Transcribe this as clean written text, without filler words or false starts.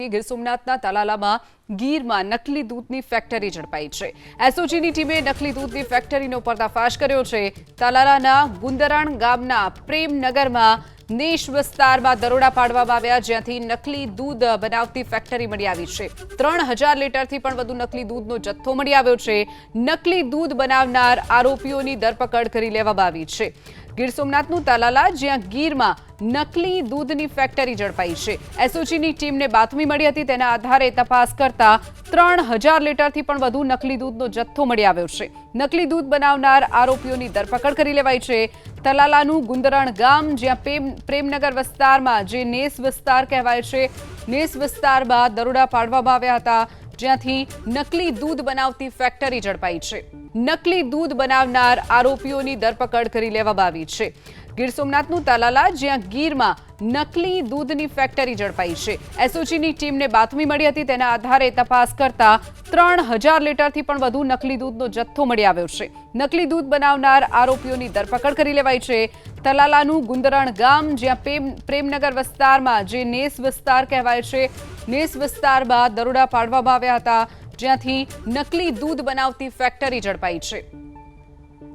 ગીર સોમનાથના તલાલામાં ગીરમાં નકલી દૂધની ફેક્ટરી ઝડપાઈ છે। એસઓજીની ટીમે નકલી દૂધની ફેક્ટરીનો પર્દાફાશ કર્યો છે। તલાલાના ગુંદરાણ ગામના પ્રેમનગરમાં નેશ વિસ્તારમાં દરોડા પાડવામાં આવ્યા, જ્યાંથી નકલી દૂધ બનાવતી ફેક્ટરી મળી આવી છે। 3000 લીટરથી પણ વધુ નકલી દૂધનો જથ્થો મળી આવ્યો છે। નકલી દૂધ બનાવનાર આરોપીઓની ધરપકડ કરી લેવામાં આવી છે। ગીર સોમનાથનું તલાલા, જ્યાં ગીરમાં નકલી દૂધની ફેક્ટરી ઝડપાઈ છે। એસઓજીની ટીમને બાતમી મળી હતી, તેના આધારે તપાસ કરતા 3000 લીટરથી પણ વધુ નકલી દૂધનો જથ્થો મળી આવ્યો છે। નકલી દૂધ બનાવનાર આરોપીઓની ધરપકડ કરી લેવાઈ છે। તલાલાનું ગુંદરણ ગામ, જ્યાં પ્રેમનગર વિસ્તારમાં, જે નેસ વિસ્તાર કહેવાય છે, નેસ વિસ્તારમાં દરોડા પાડવામાં આવ્યા હતા, જ્યાંથી નકલી દૂધ બનાવતી ફેક્ટરી ઝડપાઈ છે। નકલી દૂધ બનાવનાર આરોપીઓની ધરપકડ કરી લેવામાં આવી છે। ગીર સોમનાથનું તલાલા, જ્યાં ગીરમાં નકલી દૂધની ફેક્ટરી ઝડપાઈ છે। એસઓજીની ટીમને બાતમી મળી હતી, તેના આધારે તપાસ કરતા 3000 લીટરથી પણ વધુ નકલી દૂધનો જથ્થો મળી આવ્યો છે। નકલી દૂધ બનાવનાર આરોપીઓની ધરપકડ કરી લેવાઈ છે। તલાલાનું ગુંદરણ ગામ, જ્યાં પ્રેમનગર વિસ્તારમાં, જે નેસ વિસ્તાર કહેવાય છે, નેસ વિસ્તારમાં દરોડા પાડવામાં આવ્યા હતા, જ્યાંથી નકલી દૂધ બનાવતી ફેક્ટરી ઝડપાઈ છે।